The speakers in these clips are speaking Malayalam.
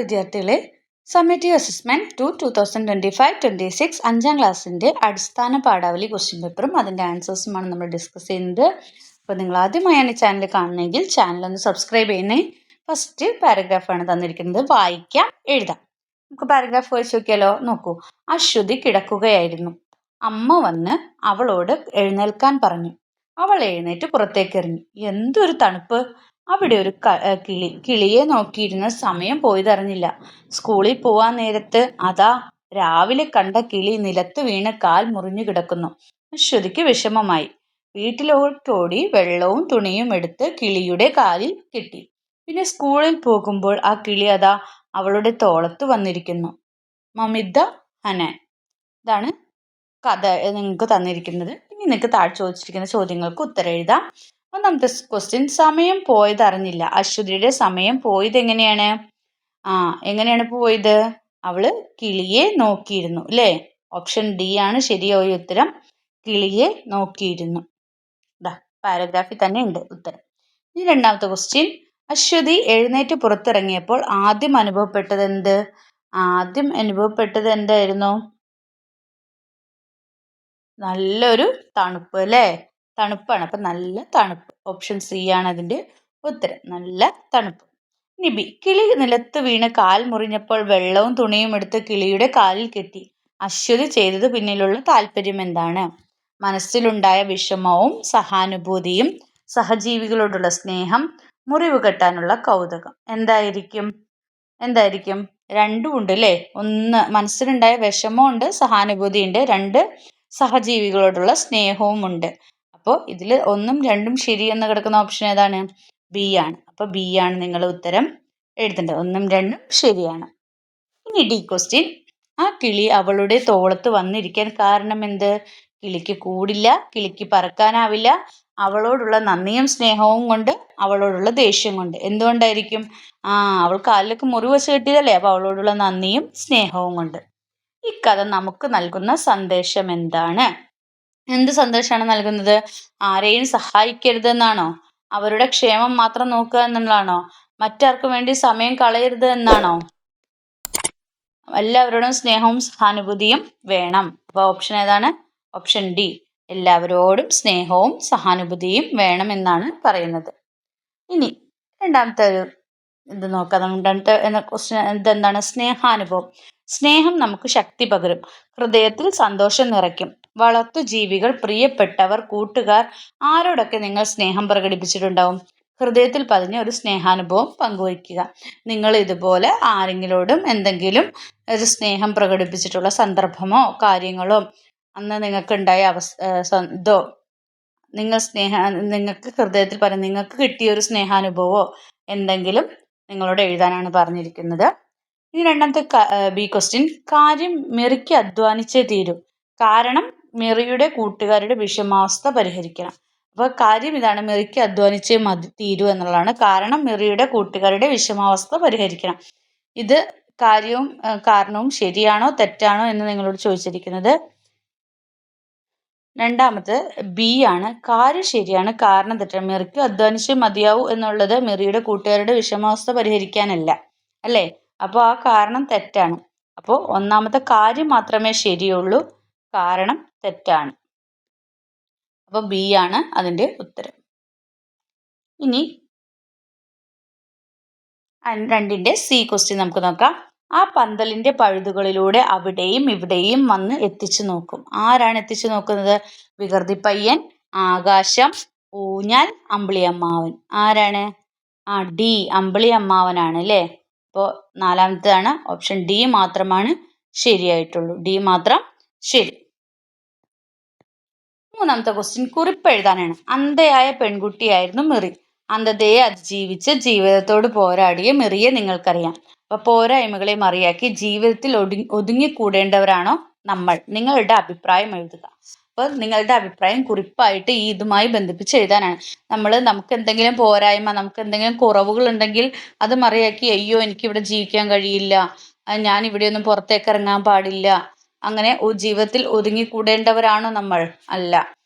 വിദ്യാർത്ഥികളെ, സമ്മേറ്റീവ് അസസ്മെന്റ് 2025-26 5ാം ക്ലാസ്സിൻ്റെ അടിസ്ഥാന പാഠാവലി ക്വസ്റ്റ്യൻ പേപ്പറും അതിൻ്റെ ആൻസേഴ്സുമാണ് നമ്മൾ ഡിസ്കസ് ചെയ്യുന്നത്. അപ്പോൾ നിങ്ങൾ ആദ്യമായാണ് ഈ ചാനൽ കാണുന്നതെങ്കിൽ ചാനലൊന്ന് സബ്സ്ക്രൈബ് ചെയ്യുന്നേ. ഫസ്റ്റ് പാരഗ്രാഫാണ് തന്നിരിക്കുന്നത്, വായിക്കാം എഴുതാം. നമുക്ക് പാരഗ്രാഫ് വായിച്ച് നോക്കിയാലോ. നോക്കൂ. അശ്വതി കിടക്കുകയായിരുന്നു. അമ്മ വന്ന് അവളോട് എഴുന്നേൽക്കാൻ പറഞ്ഞു. അവൾ എഴുന്നേറ്റ് പുറത്തേക്ക് ഇറങ്ങി. എന്തൊരു തണുപ്പ്! അവിടെ ഒരു കിളിയെ നോക്കിയിരുന്ന സമയം പോയതറിഞ്ഞില്ല. സ്കൂളിൽ പോവാൻ നേരത്ത് അതാ രാവിലെ കണ്ട കിളി നിലത്ത് വീണ് കാൽ മുറിഞ്ഞു കിടക്കുന്നു. അശ്വതിക്ക് വിഷമമായി. വീട്ടിലോട്ടോടി വെള്ളവും തുണിയും എടുത്ത് കിളിയുടെ കാലിൽ കെട്ടി. പിന്നെ സ്കൂളിൽ പോകുമ്പോൾ ആ കിളി അതാ അവളുടെ തോളത്ത് വന്നിരിക്കുന്നു. മമിത ഹനാൻ. ഇതാണ് കഥ നിങ്ങൾക്ക് തന്നിരിക്കുന്നത്. ഇനി നിങ്ങൾക്ക് താഴെ ചോദിച്ചിരിക്കുന്ന ചോദ്യങ്ങൾക്ക് ഉത്തരം എഴുതാം. ഒന്നാമത്തെ ക്വസ്റ്റ്യൻ, സമയം പോയതറിഞ്ഞില്ല. അശ്വതിയുടെ സമയം പോയത് എങ്ങനെയാണ്? എങ്ങനെയാണ് പോയത്? അവള് കിളിയെ നോക്കിയിരുന്നു അല്ലേ? ഓപ്ഷൻ ഡി ആണ് ശരിയായ ഉത്തരം. കിളിയെ നോക്കിയിരുന്നു. പാരഗ്രാഫിൽ തന്നെ ഉണ്ട് ഉത്തരം. ഇനി രണ്ടാമത്തെ ക്വസ്റ്റ്യൻ, അശ്വതി എഴുന്നേറ്റ് പുറത്തിറങ്ങിയപ്പോൾ ആദ്യം അനുഭവപ്പെട്ടത് എന്ത്? ആദ്യം അനുഭവപ്പെട്ടത് എന്തായിരുന്നു? നല്ലൊരു തണുപ്പ് അല്ലേ? തണുപ്പാണ്. അപ്പം നല്ല തണുപ്പ്. ഓപ്ഷൻ സി ആണ് അതിൻ്റെ ഉത്തരം. നല്ല തണുപ്പ്. ഇനി ബി, കിളി നിലത്ത് വീണ് കാൽ മുറിഞ്ഞപ്പോൾ വെള്ളവും തുണിയും എടുത്ത് കിളിയുടെ കാലിൽ കെട്ടി. അശ്വതി ചെയ്തത് പിന്നിലുള്ള താല്പര്യം എന്താണ്? മനസ്സിലുണ്ടായ വിഷമവും സഹാനുഭൂതിയും സഹജീവികളോടുള്ള സ്നേഹം, മുറിവ് കെട്ടാനുള്ള കൗതുകം. എന്തായിരിക്കും? രണ്ടും ഉണ്ട് അല്ലേ? ഒന്ന് മനസ്സിലുണ്ടായ വിഷമമുണ്ട്, സഹാനുഭൂതിയുണ്ട്. രണ്ട്, സഹജീവികളോടുള്ള സ്നേഹവും ഉണ്ട്. അപ്പോൾ ഇതിൽ ഒന്നും രണ്ടും ശരിയെന്ന് കിടക്കുന്ന ഓപ്ഷൻ ഏതാണ്? ബി ആണ്. അപ്പോൾ ബി ആണ് നിങ്ങൾ ഉത്തരം എഴുതേണ്ടത്. ഒന്നും രണ്ടും ശരിയാണ്. ഇനി ഡി ക്വസ്റ്റ്യൻ, ആ കിളി അവളുടെ തോളത്ത് വന്നിരിക്കാൻ കാരണം എന്ത്? കിളിക്ക് കൂടില്ല, കിളിക്ക് പറക്കാനാവില്ല. അവളോടുള്ള നന്ദിയും സ്നേഹവും കൊണ്ട്, അവളോടുള്ള ദേഷ്യം കൊണ്ട്. എന്തുകൊണ്ടായിരിക്കും? അവൾ കാലിലൊക്കെ മുറിവ് വെച്ച് കെട്ടിയതല്ലേ? അപ്പോൾ അവളോടുള്ള നന്ദിയും സ്നേഹവും കൊണ്ട്. ഈ കഥ നമുക്ക് നൽകുന്ന സന്ദേശം എന്താണ്? എന്ത് സന്ദേശമാണ് നൽകുന്നത്? ആരെയും സഹായിക്കരുതെന്നാണോ? അവരുടെ ക്ഷേമം മാത്രം നോക്കുക എന്നുള്ളതാണോ? മറ്റാർക്കും വേണ്ടി സമയം കളയരുത് എന്നാണോ? എല്ലാവരോടും സ്നേഹവും സഹാനുഭൂതിയും വേണം. അപ്പോൾ ഓപ്ഷൻ ഏതാണ്? Option D. എല്ലാവരോടും സ്നേഹവും സഹാനുഭൂതിയും വേണം എന്നാണ് പറയുന്നത്. ഇനി രണ്ടാമത്തെ ഒരു ഇത് നോക്കാം. രണ്ടാമത്തെ ക്വസ്റ്റ്യൻ ഇതെന്താണ്? സ്നേഹാനുഭവം. സ്നേഹം നമുക്ക് ശക്തി പകരും, ഹൃദയത്തിൽ സന്തോഷം നിറയ്ക്കും. വളർത്തു ജീവികൾ, പ്രിയപ്പെട്ടവർ, കൂട്ടുകാർ, ആരോടൊക്കെ നിങ്ങൾ സ്നേഹം പ്രകടിപ്പിച്ചിട്ടുണ്ടാവും? ഹൃദയത്തിൽ പതിഞ്ഞ ഒരു സ്നേഹാനുഭവം പങ്കുവയ്ക്കുക. നിങ്ങൾ ഇതുപോലെ ആരെങ്കിലോടും എന്തെങ്കിലും ഒരു സ്നേഹം പ്രകടിപ്പിച്ചിട്ടുള്ള സന്ദർഭമോ കാര്യങ്ങളോ അന്ന് നിങ്ങൾക്കുണ്ടായ ഇതോ നിങ്ങൾക്ക് ഹൃദയത്തിൽ പറഞ്ഞ നിങ്ങൾക്ക് കിട്ടിയ ഒരു സ്നേഹാനുഭവമോ എന്തെങ്കിലും നിങ്ങളോട് എഴുതാനാണ് പറഞ്ഞിരിക്കുന്നത്. ഇനി രണ്ടാമത്തെ ബി ക്വസ്റ്റ്യൻ, കാര്യം മെറിക്ക് അധ്വാനിച്ചേ തീരൂ. കാരണം മെറിയുടെ കൂട്ടുകാരുടെ വിഷമാവസ്ഥ പരിഹരിക്കണം. അപ്പോൾ കാര്യം ഇതാണ്, മെറിക്ക് അധ്വാനിച്ചേ തീരൂ എന്നുള്ളതാണ്. കാരണം മെറിയുടെ കൂട്ടുകാരുടെ വിഷമാവസ്ഥ പരിഹരിക്കണം. ഇത് കാര്യവും കാരണവും ശരിയാണോ തെറ്റാണോ എന്ന് നിങ്ങളോട് ചോദിച്ചിരിക്കുന്നത്. രണ്ടാമത് ബി ആണ്. കാര്യം ശരിയാണ്, കാരണം തെറ്റാണ്. മെറിക്ക് അധ്വാനിച്ചേ മതിയാവൂ എന്നുള്ളത് മെറിയുടെ കൂട്ടുകാരുടെ വിഷമാവസ്ഥ പരിഹരിക്കാനല്ല അല്ലേ? അപ്പോൾ ആ കാരണം തെറ്റാണ്. അപ്പോൾ ഒന്നാമത്തെ കാര്യം മാത്രമേ ശരിയുള്ളൂ, കാരണം തെറ്റാണ്. അപ്പോൾ ബി ആണ് അതിൻ്റെ ഉത്തരം. ഇനി രണ്ടിൻ്റെ സി ക്വസ്റ്റ്യൻ നമുക്ക് നോക്കാം. ആ പന്തലിന്റെ പഴുതുകളിലൂടെ അവിടെയും ഇവിടെയും വന്ന് എത്തിച്ചു നോക്കും. ആരാണ് എത്തിച്ചു നോക്കുന്നത്? വികൃതി പയ്യൻ, ആകാശം, ഊഞ്ഞാൽ, അമ്പിളിയമ്മാവൻ. ആരാണ്? ഡി, അമ്പിളിയമ്മാവനാണ് അല്ലേ? അപ്പോൾ നാലാമത്തേതാണ് ഓപ്ഷൻ ഡി മാത്രമാണ് ശരിയായിട്ടുള്ളൂ. ഡി മാത്രം ശരി. മൂന്നാമത്തെ ക്വസ്റ്റ്യൻ, കുറിപ്പ് എഴുതാനാണ്. അന്ധയായ പെൺകുട്ടിയായിരുന്നു മെറി. അന്ധതയെ അതിജീവിച്ച് ജീവിതത്തോട് പോരാടിയ മെറിയെ നിങ്ങൾക്കറിയാം. അപ്പോൾ പോരായ്മകളെ മറിയാക്കി ജീവിതത്തിൽ ഒതുങ്ങിക്കൂടേണ്ടവരാണോ നമ്മൾ? നിങ്ങളുടെ അഭിപ്രായം എഴുതുക. അപ്പോൾ നിങ്ങളുടെ അഭിപ്രായം കുറിപ്പായിട്ട് ഇതുമായി ബന്ധിപ്പിച്ച് എഴുതാനാണ്. നമുക്ക് എന്തെങ്കിലും പോരായ്മ, നമുക്ക് എന്തെങ്കിലും കുറവുകൾ ഉണ്ടെങ്കിൽ അത് മറിയാക്കി, അയ്യോ എനിക്കിവിടെ ജീവിക്കാൻ കഴിയില്ല, ഞാൻ ഇവിടെയൊന്നും പുറത്തേക്ക് ഇറങ്ങാൻ പാടില്ല, അങ്ങനെ ജീവിതത്തിൽ ഒതുങ്ങിക്കൂടേണ്ടവരാണോ നമ്മൾ? അല്ല.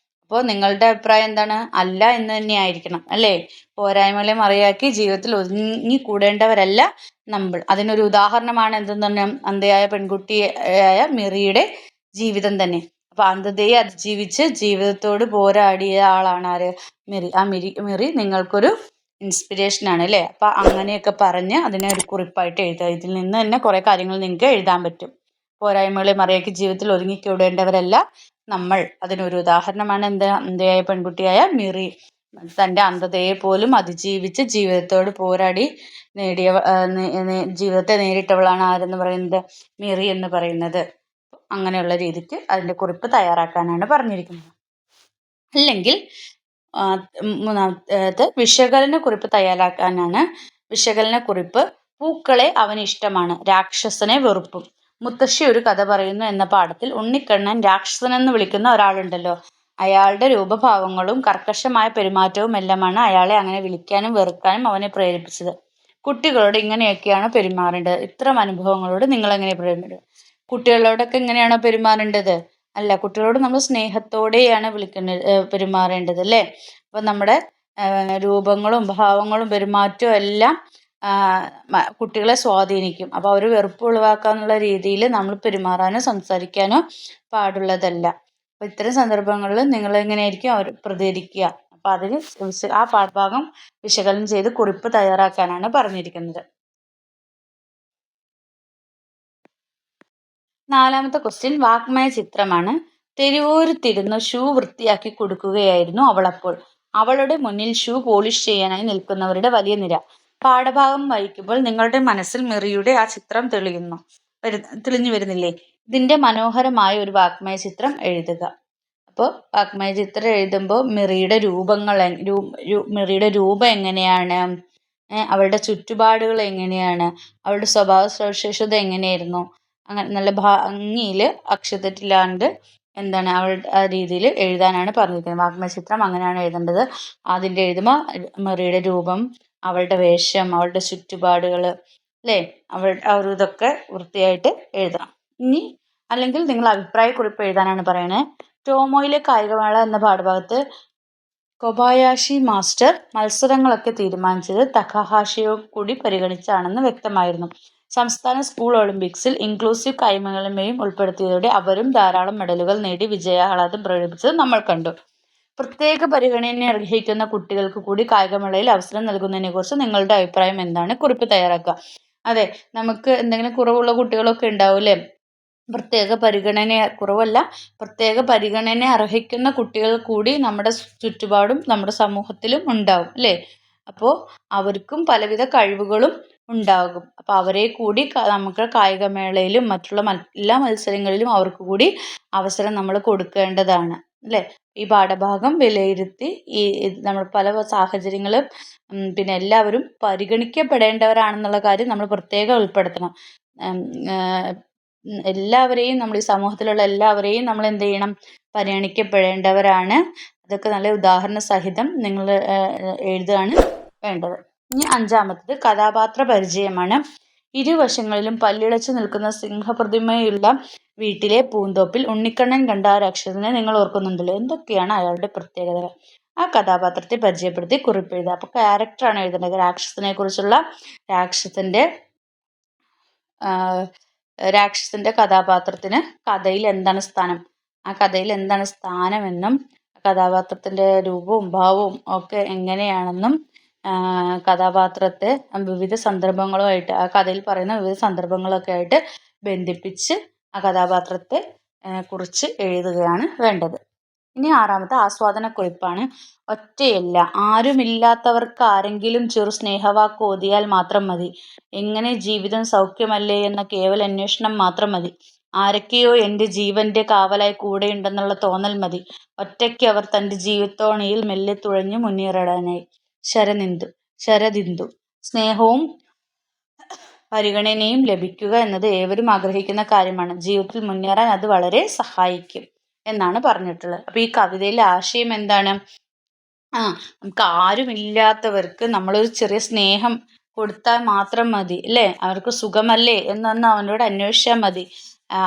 അപ്പോൾ നിങ്ങളുടെ അഭിപ്രായം എന്താണ്? അല്ല എന്ന് തന്നെയായിരിക്കണം അല്ലേ? പോരായ്മകളെ മറിയാക്കി ജീവിതത്തിൽ ഒതുങ്ങിക്കൂടേണ്ടവരല്ല നമ്മൾ. അതിനൊരു ഉദാഹരണമാണ് എന്തെന്ന് പറഞ്ഞാൽ അന്ധയായ പെൺകുട്ടിയായ മിറിയുടെ ജീവിതം തന്നെ. അപ്പൊ അന്ധതയെ അതിജീവിച്ച് ജീവിതത്തോട് പോരാടിയ ആളാണ് ആര്? മിറി. ആ മിറി നിങ്ങൾക്കൊരു ഇൻസ്പിരേഷൻ ആണ് അല്ലേ? അപ്പൊ അങ്ങനെയൊക്കെ പറഞ്ഞ് അതിനെ ഒരു കുറിപ്പായിട്ട് എഴുതുക. ഇതിൽ നിന്ന് തന്നെ കുറെ കാര്യങ്ങൾ നിങ്ങൾക്ക് എഴുതാൻ പറ്റും. പോരായ്മകളെ മറിയാക്കി ജീവിതത്തിൽ ഒതുങ്ങിക്കൂടേണ്ടവരല്ല നമ്മൾ. അതിനൊരു ഉദാഹരണമാണ് അന്ധയായ പെൺകുട്ടിയായ മിറി. തൻ്റെ അന്ധതയെ പോലും അതിജീവിച്ച് ജീവിതത്തോട് പോരാടി നേടിയ ജീവിതത്തെ നേരിട്ടവളാണ് ആരെന്ന് പറയുന്നത്? മിറി എന്ന് പറയുന്നത്. അങ്ങനെയുള്ള രീതിക്ക് അതിൻ്റെ കുറിപ്പ് തയ്യാറാക്കാനാണ് പറഞ്ഞിരിക്കുന്നത്. അല്ലെങ്കിൽ മൂന്നാമത്തെ വിശകലന കുറിപ്പ് തയ്യാറാക്കാനാണ്. വിശകലന കുറിപ്പ്: പൂക്കളെ അവന് ഇഷ്ടമാണ്, രാക്ഷസനെ വെറുപ്പും. മുത്തശ്ശി ഒരു കഥ പറയുന്നു എന്ന പാഠത്തിൽ ഉണ്ണിക്കണ്ണൻ രാക്ഷസനെന്ന് വിളിക്കുന്ന ഒരാളുണ്ടല്ലോ. അയാളുടെ രൂപഭാവങ്ങളും കർക്കശമായ പെരുമാറ്റവും എല്ലാമാണ് അയാളെ അങ്ങനെ വിളിക്കാനും വെറുക്കാനും അവനെ പ്രേരിപ്പിച്ചത്. കുട്ടികളോട് ഇങ്ങനെയൊക്കെയാണ് പെരുമാറേണ്ടത്. ഇത്തരം അനുഭവങ്ങളോട് നിങ്ങൾ എങ്ങനെ പെരുമാറേണ്ടത്? കുട്ടികളോടൊക്കെ എങ്ങനെയാണോ പെരുമാറേണ്ടത്? അല്ല, കുട്ടികളോട് നമ്മൾ സ്നേഹത്തോടെയാണ് പെരുമാറേണ്ടത് അല്ലേ? അപ്പം നമ്മുടെ രൂപങ്ങളും ഭാവങ്ങളും പെരുമാറ്റവും എല്ലാം കുട്ടികളെ സ്വാധീനിക്കും. അപ്പോൾ അവർ വെറുപ്പ് ഒഴിവാക്കാന്നുള്ള രീതിയിൽ നമ്മൾ പെരുമാറാനോ സംസാരിക്കാനോ പാടുള്ളതല്ല. അപ്പോൾ ഇത്തരം സന്ദർഭങ്ങളിൽ നിങ്ങൾ എങ്ങനെയായിരിക്കും അവർ പ്രതികരിക്കുക? അപ്പോൾ അതിന് ആ പാഠഭാഗം വിശകലനം ചെയ്ത് കുറിപ്പ് തയ്യാറാക്കാനാണ് പറഞ്ഞിരിക്കുന്നത്. നാലാമത്തെ ക്വസ്റ്റ്യൻ വാഗ്മയ ചിത്രമാണ്. തെരുവോരത്തിരുന്ന് ഷൂ വൃത്തിയാക്കി കൊടുക്കുകയായിരുന്നു അവളപ്പോൾ. അവളുടെ മുന്നിൽ ഷൂ പോളിഷ് ചെയ്യാനായി നിൽക്കുന്നവരുടെ വലിയ നിര. പാഠഭാഗം വായിക്കുമ്പോൾ നിങ്ങളുടെ മനസ്സിൽ മിറിയുടെ ആ ചിത്രം തെളിഞ്ഞു വരുന്നില്ലേ? ഇതിന്റെ മനോഹരമായ ഒരു വാഗ്മയ ചിത്രം എഴുതുക. അപ്പോൾ വാഗ്മയ ചിത്രം എഴുതുമ്പോൾ മിറിയുടെ രൂപം എങ്ങനെയാണ്, അവളുടെ ചുറ്റുപാടുകൾ എങ്ങനെയാണ്, അവളുടെ സ്വഭാവ സവിശേഷത എങ്ങനെയായിരുന്നു, അങ്ങനെ നല്ല ഭംഗിയിൽ അക്ഷരത്തെറ്റില്ലാണ്ട് എന്താണ് അവളുടെ ആ രീതിയിൽ എഴുതാനാണ് പറഞ്ഞിരിക്കുന്നത്. വാഗ്മയ ചിത്രം അങ്ങനെയാണ് എഴുതേണ്ടത്. അതിൻ്റെ എഴുതുമ്പോൾ മെറിയുടെ രൂപം, അവളുടെ വേഷം, അവളുടെ ചുറ്റുപാടുകൾ അല്ലേ, ഇതൊക്കെ വൃത്തിയായിട്ട് എഴുതണം. ഇനി അല്ലെങ്കിൽ നിങ്ങൾ അഭിപ്രായക്കുറിപ്പ് എഴുതാനാണ് പറയുന്നത്. ടോമോയിലെ കായികമേള എന്ന പാഠഭാഗത്ത് കൊബായാഷി മാസ്റ്റർ മത്സരങ്ങളൊക്കെ തീരുമാനിച്ചത് തകഹാഷിയെ കൂടി പരിഗണിച്ചാണെന്ന് വ്യക്തമായിരുന്നു. സംസ്ഥാന സ്കൂൾ ഒളിമ്പിക്സിൽ ഇൻക്ലൂസീവ് കായികമേളയും ഉൾപ്പെടുത്തിയതോടെ അവരും ധാരാളം മെഡലുകൾ നേടി വിജയാഹ്ലാദം പ്രകടിപ്പിച്ചത് നമ്മൾ കണ്ടു. പ്രത്യേക പരിഗണന അർഹിക്കുന്ന കുട്ടികൾക്ക് കൂടി കായികമേളയിൽ അവസരം നൽകുന്നതിനെക്കുറിച്ച് നിങ്ങളുടെ അഭിപ്രായം എന്താണ്? കുറിപ്പ് തയ്യാറാക്കുക. അതെ, നമുക്ക് എന്തെങ്കിലും കുറവുള്ള കുട്ടികളൊക്കെ ഉണ്ടാവില്ലേ? പ്രത്യേക പരിഗണന അർഹിക്കുന്ന കുട്ടികൾ കൂടി നമ്മുടെ ചുറ്റുപാടും നമ്മുടെ സമൂഹത്തിലും ഉണ്ടാവും അല്ലേ? അപ്പോൾ അവർക്കും പലവിധ കഴിവുകളും ഉണ്ടാകും. അപ്പോൾ അവരെ കൂടി നമുക്ക് കായികമേളയിലും മറ്റുള്ള എല്ലാ മത്സരങ്ങളിലും അവർക്ക് കൂടി അവസരം നമ്മൾ കൊടുക്കേണ്ടതാണ് അല്ലേ? ഈ പാഠഭാഗം വിലയിരുത്തി നമ്മൾ പല സാഹചര്യങ്ങളും പിന്നെ എല്ലാവരും പരിഗണിക്കപ്പെടേണ്ടവരാണെന്നുള്ള കാര്യം നമ്മൾ പ്രത്യേകം ഉൾപ്പെടുത്തണം. എല്ലാവരെയും നമ്മൾ ഈ സമൂഹത്തിലുള്ള എല്ലാവരെയും നമ്മൾ എന്ത് ചെയ്യണം? പരിഗണിക്കപ്പെടേണ്ടവരാണ്. അതൊക്കെ നല്ല ഉദാഹരണ സഹിതം നിങ്ങൾ എഴുതുകയാണ് വേണ്ടത്. ഇനി അഞ്ചാമത്തത് കഥാപാത്ര പരിചയമാണ്. ഇരുവശങ്ങളിലും പല്ലിളച്ചു നിൽക്കുന്ന സിംഹപ്രതിമയുള്ള വീട്ടിലെ പൂന്തോപ്പിൽ ഉണ്ണിക്കണ്ണൻ കണ്ട ആ രാക്ഷസനെ നിങ്ങൾ ഓർക്കുന്നുണ്ടല്ലോ. എന്തൊക്കെയാണ് അയാളുടെ പ്രത്യേകതകൾ? ആ കഥാപാത്രത്തെ പരിചയപ്പെടുത്തി കുറിപ്പെഴുതുക. അപ്പോൾ ക്യാരക്ടറാണ് എഴുതേണ്ടത്. രാക്ഷസനെ കുറിച്ചുള്ള രാക്ഷസന്റെ കഥാപാത്രത്തിന് കഥയിൽ എന്താണ് സ്ഥാനം, ആ കഥയിൽ എന്താണ് സ്ഥാനമെന്നും കഥാപാത്രത്തിന്റെ രൂപവും ഭാവവും ഒക്കെ എങ്ങനെയാണെന്നും കഥാപാത്രത്തെ വിവിധ സന്ദർഭങ്ങളുമായിട്ട് ആ കഥയിൽ പറയുന്ന വിവിധ സന്ദർഭങ്ങളൊക്കെ ആയിട്ട് ബന്ധിപ്പിച്ച് ആ കഥാപാത്രത്തെ കുറിച്ച് എഴുതുകയാണ് വേണ്ടത്. ഇനി ആറാമത്തെ ആസ്വാദനക്കുറിപ്പാണ്. ഒറ്റയല്ല, ആരുമില്ലാത്തവർക്ക് ആരെങ്കിലും ചെറു സ്നേഹവാക്ക് ഓതിയാൽ മാത്രം മതി. എങ്ങനെ ജീവിതം സൗഖ്യമല്ലേ എന്ന കേവല അന്വേഷണം മാത്രം മതി. ആരൊക്കെയോ എൻ്റെ ജീവന്റെ കാവലായി കൂടെയുണ്ടെന്നുള്ള തോന്നൽ മതി. ഒറ്റയ്ക്ക് അവർ തൻ്റെ ജീവിതത്തോണിയിൽ മെല്ലെ തുഴഞ്ഞു മുന്നേറിടാനായി. ശരദിന്ദു. സ്നേഹവും പരിഗണനയും ലഭിക്കുക എന്നത് ഏവരും ആഗ്രഹിക്കുന്ന കാര്യമാണ്. ജീവിതത്തിൽ മുന്നേറാൻ അത് വളരെ സഹായിക്കും എന്നാണ് പറഞ്ഞിട്ടുള്ളത്. അപ്പോൾ ഈ കവിതയിലെ ആശയം എന്താണ്? നമുക്ക് ആരുമില്ലാത്തവർക്ക് നമ്മളൊരു ചെറിയ സ്നേഹം കൊടുത്താൽ മാത്രം മതി അല്ലേ? അവർക്ക് സുഖമല്ലേ എന്നൊന്ന് അവനോട് അന്വേഷിച്ചാൽ മതി.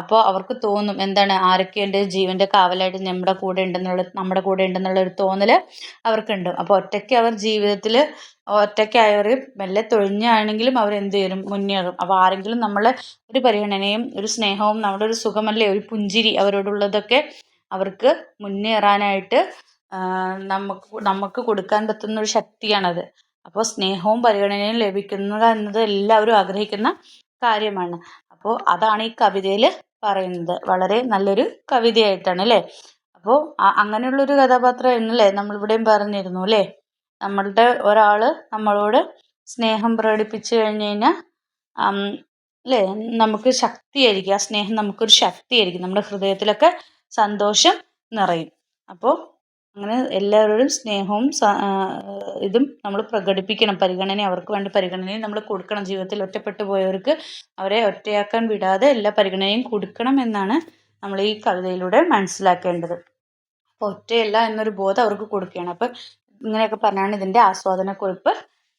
അപ്പോൾ അവർക്ക് തോന്നും എന്താണ് ആരൊക്കെ എൻ്റെ ജീവൻ്റെ കാവലായിട്ട് നമ്മുടെ കൂടെ ഉണ്ടെന്നുള്ള ഒരു തോന്നൽ അവർക്കുണ്ട്. അപ്പോൾ ഒറ്റയ്ക്ക് അവർ ജീവിതത്തിൽ ഒറ്റയ്ക്കായവർ മെല്ലെ തൊഴിഞ്ഞാണെങ്കിലും അവർ എന്ത് ചെയ്യും, മുന്നേറും. അപ്പോൾ ആരെങ്കിലും നമ്മളെ ഒരു പരിഗണനയും ഒരു സ്നേഹവും നമ്മുടെ ഒരു സുഖമല്ലേ, ഒരു പുഞ്ചിരി അവരോടുള്ളതൊക്കെ അവർക്ക് മുന്നേറാനായിട്ട് നമുക്ക് കൊടുക്കാൻ പറ്റുന്ന ഒരു ശക്തിയാണത്. അപ്പോൾ സ്നേഹവും പരിഗണനയും ലഭിക്കുക എന്നത് എല്ലാവരും ആഗ്രഹിക്കുന്ന കാര്യമാണ്. അപ്പോൾ അതാണ് ഈ കവിതയിൽ പറയുന്നത്. വളരെ നല്ലൊരു കവിതയായിട്ടാണ് അല്ലേ. അപ്പോൾ അങ്ങനെയുള്ളൊരു കഥാപാത്രമായിരുന്നു അല്ലേ നമ്മളിവിടെയും പറഞ്ഞിരുന്നു അല്ലേ. നമ്മളുടെ ഒരാൾ നമ്മളോട് സ്നേഹം പ്രകടിപ്പിച്ചു കഴിഞ്ഞ് കഴിഞ്ഞാൽ അല്ലേ നമുക്ക് ശക്തിയായിരിക്കും, ആ സ്നേഹം നമുക്കൊരു ശക്തിയായിരിക്കും, നമ്മുടെ ഹൃദയത്തിലൊക്കെ സന്തോഷം നിറയും. അപ്പോൾ അങ്ങനെ എല്ലാവരോടും സ്നേഹവും ഇതും നമ്മൾ പ്രകടിപ്പിക്കണം. അവർക്ക് വേണ്ട പരിഗണനയും നമ്മൾ കൊടുക്കണം. ജീവിതത്തിൽ ഒറ്റപ്പെട്ടു പോയവർക്ക് അവരെ ഒറ്റയാക്കാൻ വിടാതെ എല്ലാ പരിഗണനയും കൊടുക്കണം എന്നാണ് നമ്മൾ ഈ കവിതയിലൂടെ മനസ്സിലാക്കേണ്ടത്. അപ്പോൾ ഒറ്റയല്ല എന്നൊരു ബോധം അവർക്ക് കൊടുക്കുകയാണ്. അപ്പം ഇങ്ങനെയൊക്കെ പറഞ്ഞാണ് ഇതിൻ്റെ ആസ്വാദനക്കുറിപ്പ്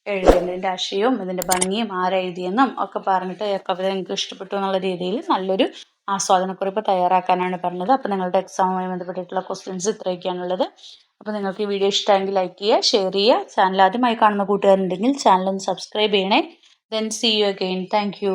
എഴുതുന്നത്. ഇതിൻ്റെ ആശയവും ഇതിൻ്റെ ഭംഗിയും ആരെഴുതിയെന്നും ഒക്കെ പറഞ്ഞിട്ട് കവിത എനിക്ക് ഇഷ്ടപ്പെട്ടു എന്നുള്ള രീതിയിൽ നല്ലൊരു ആസ്വാദനക്കുറിപ്പ് തയ്യാറാക്കാനാണ് പറഞ്ഞത്. അപ്പോൾ നിങ്ങളുടെ എക്സാമുമായി ബന്ധപ്പെട്ടിട്ടുള്ള ക്വസ്റ്റ്യൻസ് ഇത്രയൊക്കെയാണുള്ളത്. അപ്പോൾ നിങ്ങൾക്ക് ഈ വീഡിയോ ഇഷ്ടമെങ്കിൽ ലൈക്ക് ചെയ്യുക, ഷെയർ ചെയ്യുക. ചാനൽ ആദ്യമായി കാണുന്ന കൂട്ടുകാരുണ്ടെങ്കിൽ ചാനൽ ഒന്ന് സബ്സ്ക്രൈബ് ചെയ്യണേ. Then see you again. Thank U.